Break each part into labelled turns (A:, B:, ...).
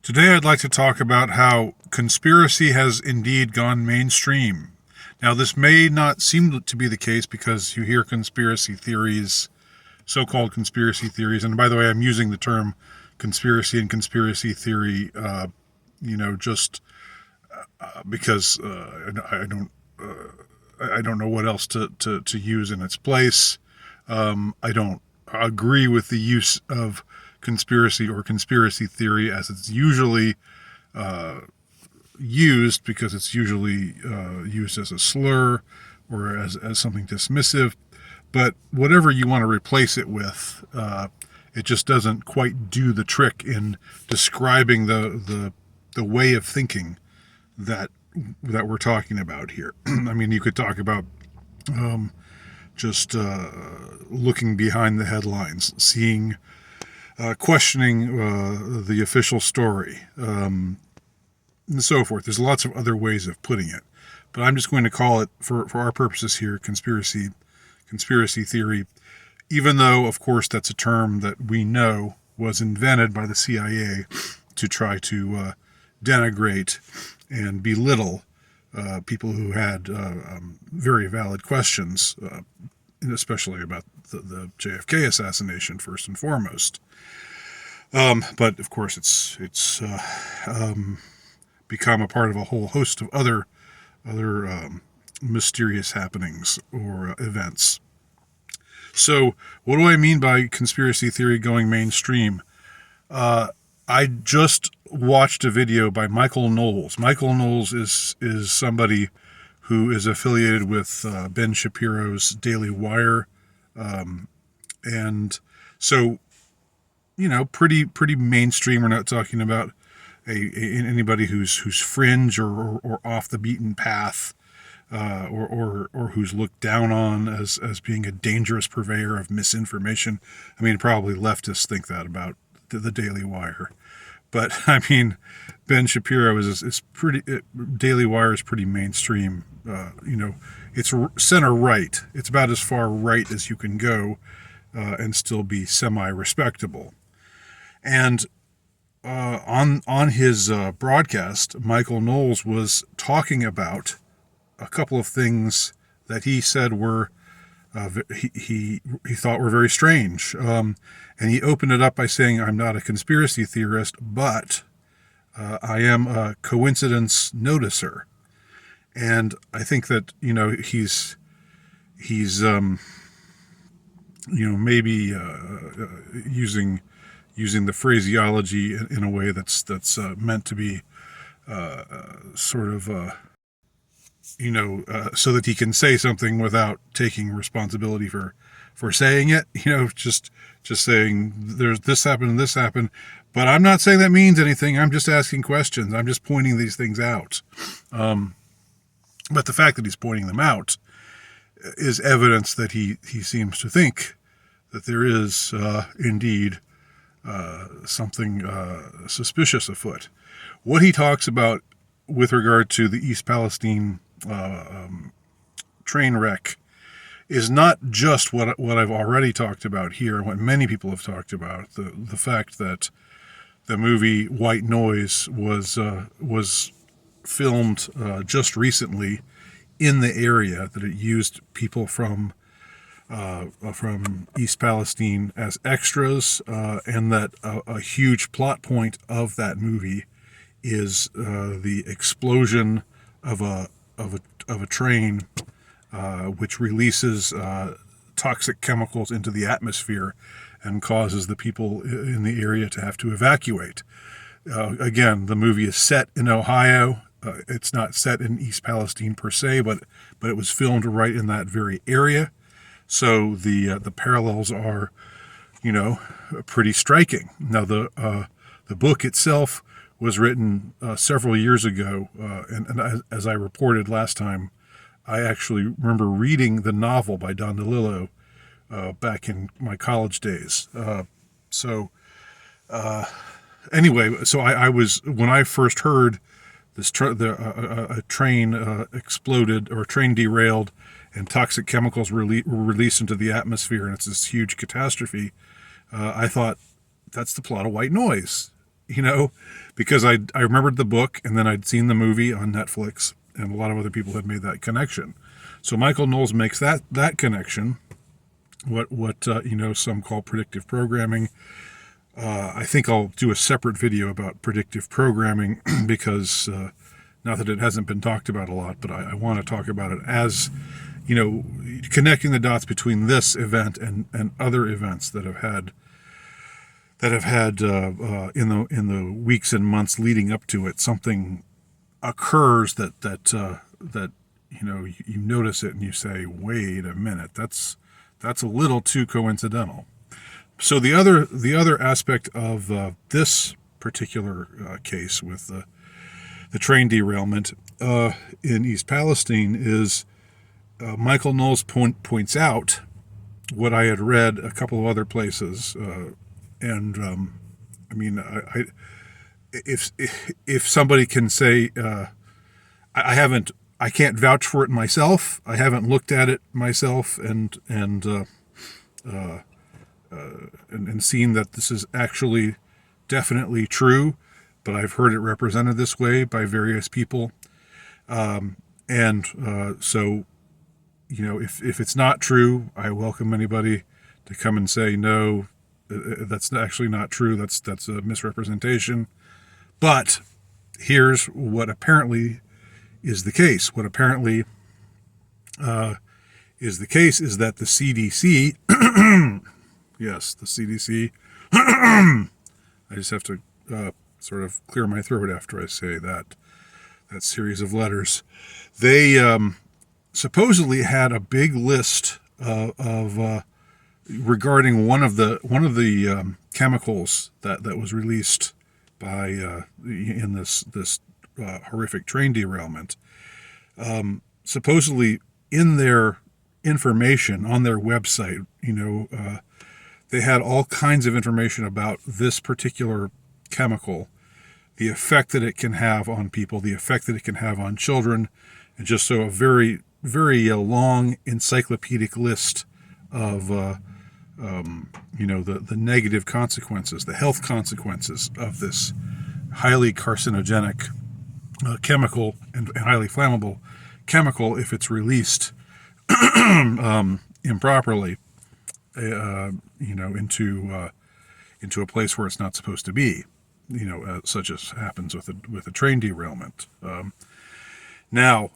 A: Today I'd like to talk about how conspiracy has indeed gone mainstream. Now, this may not seem to be the case because you hear conspiracy theories, so-called conspiracy theories, and by the way, I'm using the term conspiracy and conspiracy theory, just because I don't know what else to use in its place. I don't agree with the use of conspiracy or conspiracy theory as it's usually used, because it's usually used as a slur or as something dismissive. But whatever you want to replace it with, it just doesn't quite do the trick in describing the way of thinking that we're talking about here. I mean, you could talk about just looking behind the headlines, seeing, questioning the official story, and so forth. There's lots of other ways of putting it, but I'm just going to call it, for our purposes here, conspiracy theory, even though, of course, that's a term that we know was invented by the CIA to try to denigrate and belittle people who had very valid questions, especially about the JFK assassination, first and foremost. But of course, it's become a part of a whole host of other mysterious happenings or events. So, what do I mean by conspiracy theory going mainstream? I just watched a video by Michael Knowles. Michael Knowles is somebody who is affiliated with Ben Shapiro's Daily Wire, and so, pretty wmainstream. We're not talking about anybody who's fringe or off the beaten path, or who's looked down on as being a dangerous purveyor of misinformation. I mean, probably leftists think that about the Daily Wire, but I mean, Ben Shapiro is pretty. Daily Wire is pretty mainstream. It's center right. It's about as far right as you can go, and still be semi-respectable. And on his broadcast, Michael Knowles was talking about a couple of things that he said were he thought were very strange, and he opened it up by saying, "I'm not a conspiracy theorist, but I am a coincidence noticer." And I think that he's maybe using the phraseology in a way that's meant to be sort of so that he can say something without taking responsibility for saying it. Just saying there's this happened and this happened, but I'm not saying that means anything. I'm just asking questions. I'm just pointing these things out. But the fact that he's pointing them out is evidence that he seems to think that there is indeed something suspicious afoot. What he talks about with regard to the East Palestine train wreck is not just what I've already talked about here, and what many people have talked about, the fact that the movie White Noise was filmed just recently in the area, that it used people from East Palestine as extras, and that a huge plot point of that movie is the explosion of a train, which releases toxic chemicals into the atmosphere and causes the people in the area to have to evacuate. Again, the movie is set in Ohio. It's not set in East Palestine per se, but it was filmed right in that very area. So the parallels are, pretty striking. Now the book itself was written several years ago, and as I reported last time, I actually remember reading the novel by Don DeLillo back in my college days. Anyway, so I was, when I first heard this a train exploded, or a train derailed, and toxic chemicals were released into the atmosphere, and it's this huge catastrophe, I thought, that's the plot of White Noise. because I remembered the book, and then I'd seen the movie on Netflix, and a lot of other people had made that connection. So Michael Knowles makes that connection, what some call predictive programming. I think I'll do a separate video about predictive programming because not that it hasn't been talked about a lot, but I want to talk about it as, connecting the dots between this event and other events that have had in the weeks and months leading up to it. Something occurs that you notice it and you say, wait a minute, that's a little too coincidental. So the other aspect of this particular case with the train derailment in East Palestine is Michael Knowles points out what I had read a couple of other places, and if somebody can say I can't vouch for it myself. I haven't looked at it myself and seen that this is actually definitely true, but I've heard it represented this way by various people. So, if it's not true, I welcome anybody to come and say, no, that's actually not true. That's a misrepresentation. But here's what apparently is the case. What apparently is the case is that the CDC, yes, the CDC, I just have to sort of clear my throat after I say that series of letters. They supposedly had a big list of regarding one of the chemicals that was released by in this horrific train derailment. Supposedly in their information on their website, they had all kinds of information about this particular chemical, the effect that it can have on people, the effect that it can have on children, and just so a very, very long encyclopedic list of the negative consequences, the health consequences of this highly carcinogenic chemical and highly flammable chemical if it's released improperly, into a place where it's not supposed to be, such as happens with a train derailment. Now,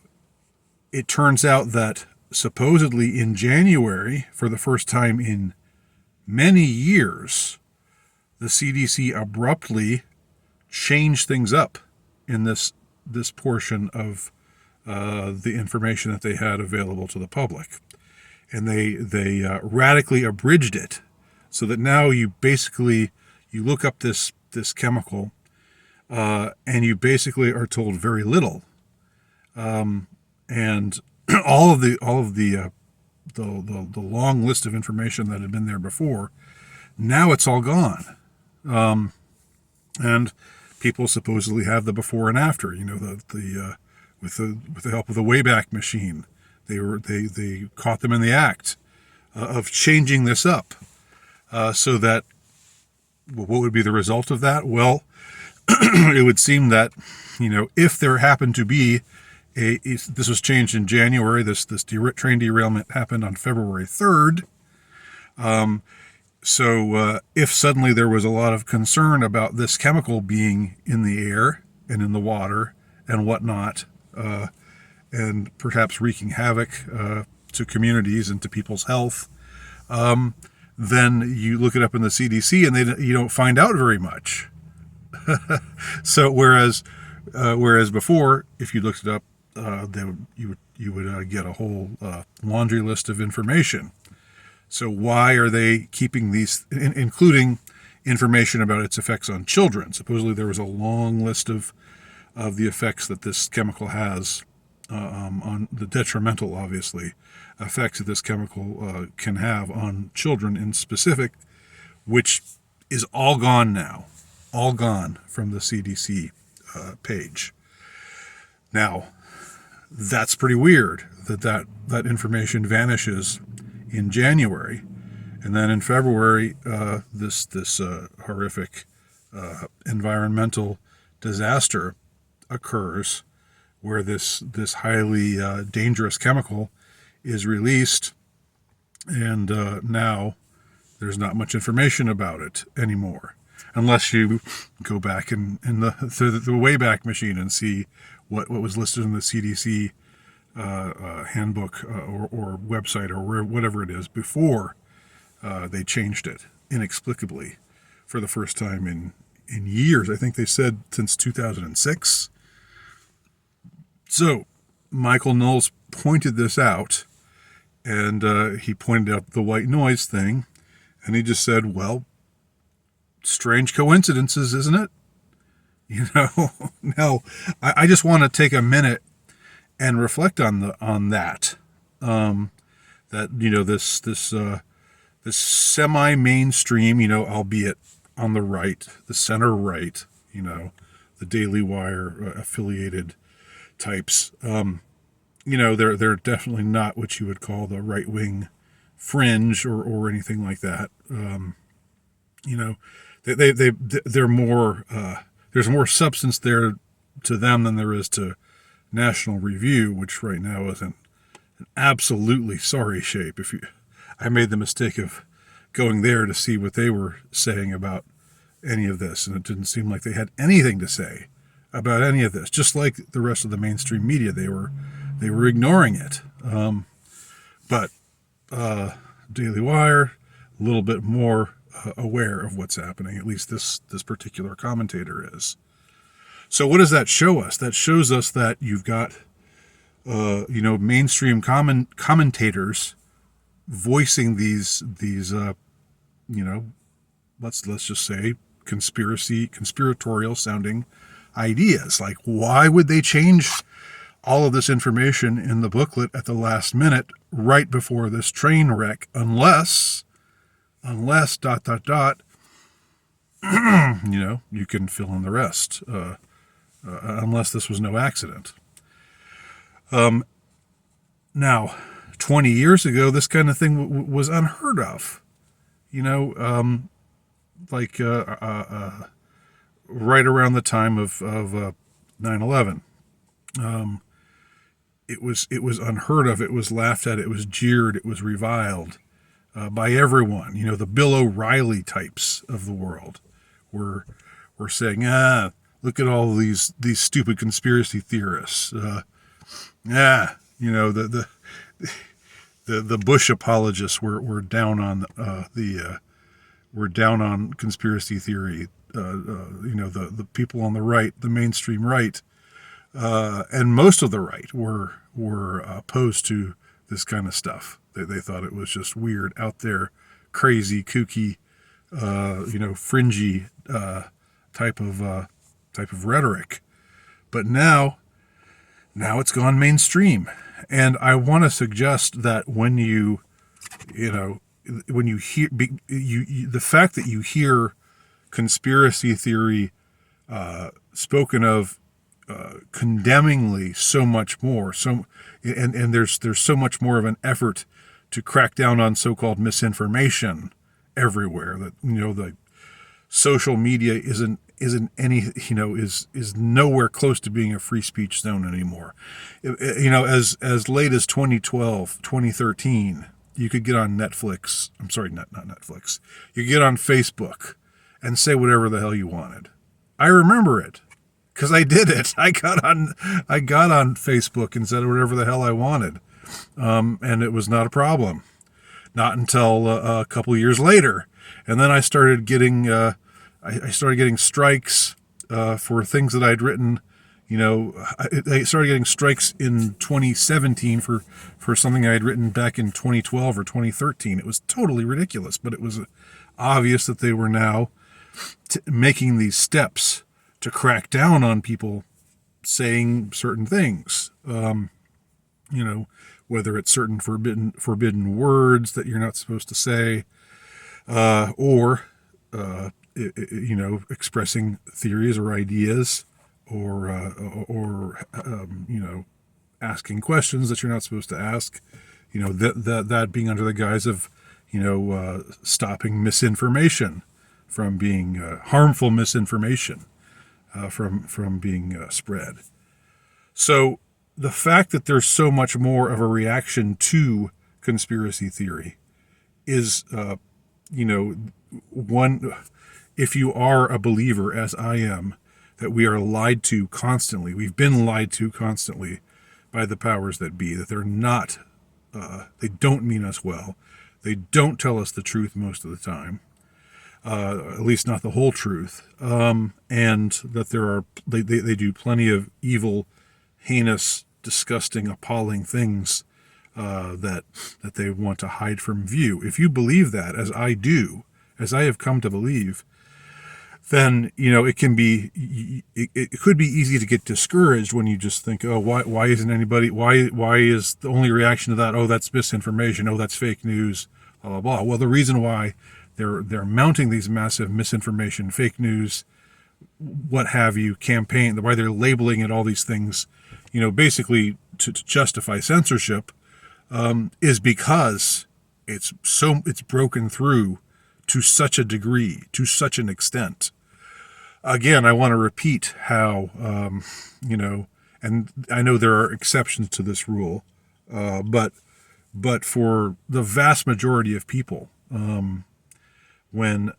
A: it turns out that supposedly in January, for the first time in many years, the CDC abruptly changed things up in this portion of the information that they had available to the public, and they radically abridged it, so that now you look up this chemical, and you basically are told very little, and all of the long list of information that had been there before, now it's all gone, and people supposedly have the before and after. With the help of the Wayback Machine, they caught them in the act of changing this up, so that what would be the result of that? Well, it would seem that if there happened to be this was changed in January. This train derailment happened on February 3rd. So if suddenly there was a lot of concern about this chemical being in the air and in the water and whatnot, and perhaps wreaking havoc to communities and to people's health, then you look it up in the CDC and you don't find out very much. So whereas before, if you looked it up, you would get a whole laundry list of information. So why are they keeping these, including information about its effects on children? Supposedly there was a long list of the effects that this chemical has on the detrimental, obviously, effects that this chemical can have on children in specific, which is all gone now, all gone from the CDC page. Now, that's pretty weird that information vanishes in January, and then in February, this horrific environmental disaster occurs, where this highly dangerous chemical is released, and now there's not much information about it anymore, unless you go back in the Wayback Machine and see what was listed in the CDC handbook or website or whatever it is before they changed it inexplicably for the first time in years. I think they said since 2006. So Michael Knowles pointed this out, and he pointed out the white noise thing, and he just said, well, strange coincidences, isn't it? Now, I just want to take a minute and reflect on that. That this semi-mainstream, albeit on the right, the center right, the Daily Wire affiliated types. They're definitely not what you would call the right wing fringe or anything like that. They're more. There's more substance there to them than there is to National Review, which right now is in an absolutely sorry shape. I made the mistake of going there to see what they were saying about any of this, and it didn't seem like they had anything to say about any of this. Just like the rest of the mainstream media, they were ignoring it. But Daily Wire, a little bit more aware of what's happening. At least this particular commentator is. So what does that show us? That shows us that you've got mainstream commentators voicing these let's just say conspiratorial sounding ideas. Like, why would they change all of this information in the booklet at the last minute right before this train wreck, unless ... you can fill in the rest, unless this was no accident. Now, 20 years ago, this kind of thing was unheard of. Right around the time of 9/11. It was unheard of. It was laughed at. It was jeered. It was reviled by everyone. The Bill O'Reilly types of the world were saying, look at all these stupid conspiracy theorists. The Bush apologists were down on conspiracy theory. The people on the right, the mainstream right, and most of the right were opposed to this kind of stuff. They thought it was just weird, out there, crazy, kooky, fringy type of rhetoric. But now it's gone mainstream, and I want to suggest that when you hear the fact that you hear conspiracy theory spoken of condemningly so much more, and there's so much more of an effort to crack down on so-called misinformation everywhere, that the social media isn't any is nowhere close to being a free speech zone anymore. As late as 2012, 2013, you could get on Netflix. I'm sorry, not Netflix. You could get on Facebook and say whatever the hell you wanted. I remember it because I did it. I got on Facebook and said whatever the hell I wanted, and it was not a problem. Not until a couple of years later, and then I started getting strikes for things that I'd written. I started getting strikes in 2017 for something I had written back in 2012 or 2013. It was totally ridiculous, but it was obvious that they were now making these steps to crack down on people saying certain things. Whether it's certain forbidden words that you're not supposed to say, or expressing theories or ideas, or asking questions that you're not supposed to ask. That being under the guise of stopping misinformation being harmful misinformation from being spread. So the fact that there's so much more of a reaction to conspiracy theory is, one, if you are a believer, as I am, that we are lied to constantly, we've been lied to constantly by the powers that be, that they're not, they don't mean us well. They don't tell us the truth most of the time, at least not the whole truth, and that they do plenty of evil, heinous, disgusting, appalling things that they want to hide from view. If you believe that, as I do, as I have come to believe, then it could be easy to get discouraged when you just think, oh, why isn't anybody, why is the only reaction to that, oh, that's misinformation, oh, that's fake news, blah blah blah. Well, the reason why they're mounting these massive misinformation, fake news, what have you, campaign, why they're labeling it all these things, basically to justify censorship, is because it's broken through to such a degree, to such an extent. Again, I want to repeat how, and I know there are exceptions to this rule, but for the vast majority of people, when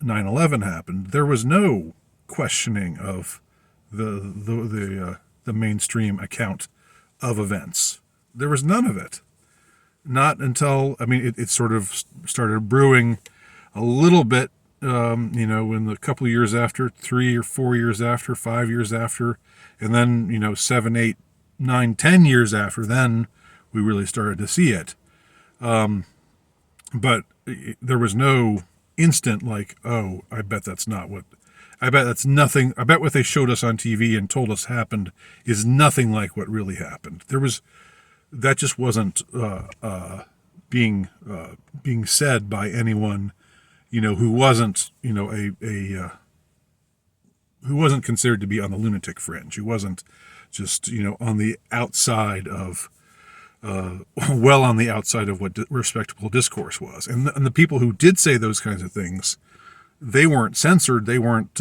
A: 9/11 happened, there was no questioning of the mainstream account of events. There was none of it. Not until, it sort of started brewing a little bit, in the couple of years after, 3 or 4 years after, 5 years after, and then, 7, 8, 9, 10 years after, then we really started to see it. But there was no instant like, oh, I bet that's nothing. I bet what they showed us on TV and told us happened is nothing like what really happened. That just wasn't being said by anyone, who wasn't, who wasn't considered to be on the lunatic fringe, who wasn't just, on the outside of, well on the outside of what respectable discourse was. And the people who did say those kinds of things, they weren't censored. They weren't,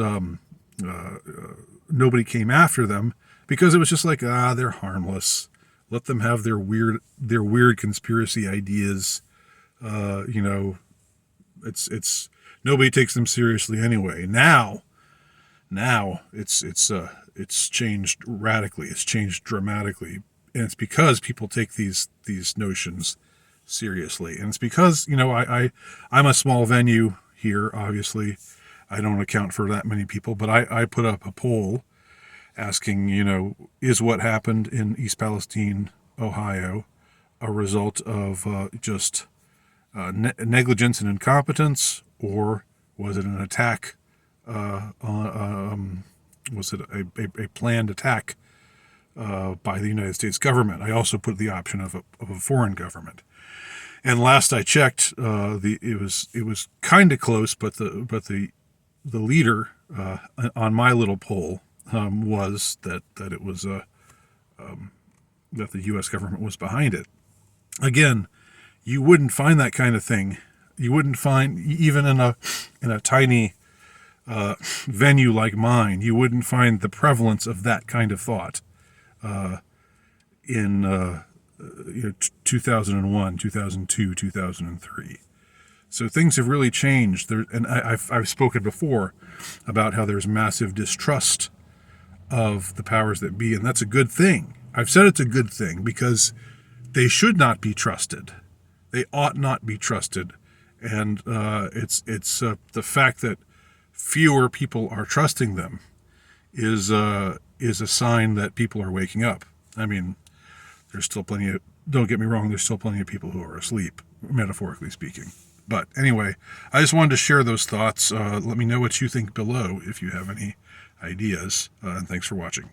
A: nobody came after them because it was just like, they're harmless. Let them have their weird conspiracy ideas. It's nobody takes them seriously anyway. Now it's changed radically. It's changed dramatically, and it's because people take these notions seriously, and it's because I'm a small venue here. Obviously, I don't account for that many people, but I put up a poll asking, is what happened in East Palestine, Ohio, a result of just negligence and incompetence, or was it an attack? Was it a planned attack by the United States government? I also put the option of a foreign government. And last I checked, it was kind of close, but the leader on my little poll was that it was that the U.S. government was behind it. Again, you wouldn't find that kind of thing. You wouldn't find, even in a tiny venue like mine, you wouldn't find the prevalence of that kind of thought in 2001, 2002, 2003. So things have really changed. And I've spoken before about how there's massive distrust of the powers that be, and that's a good thing. I've said it's a good thing because they should not be trusted. They ought not be trusted, and it's the fact that fewer people are trusting them is a sign that people are waking up. There's still plenty of, don't get me wrong, there's still plenty of people who are asleep, metaphorically speaking. But anyway, I just wanted to share those thoughts. Let me know what you think below if you have any ideas, and thanks for watching.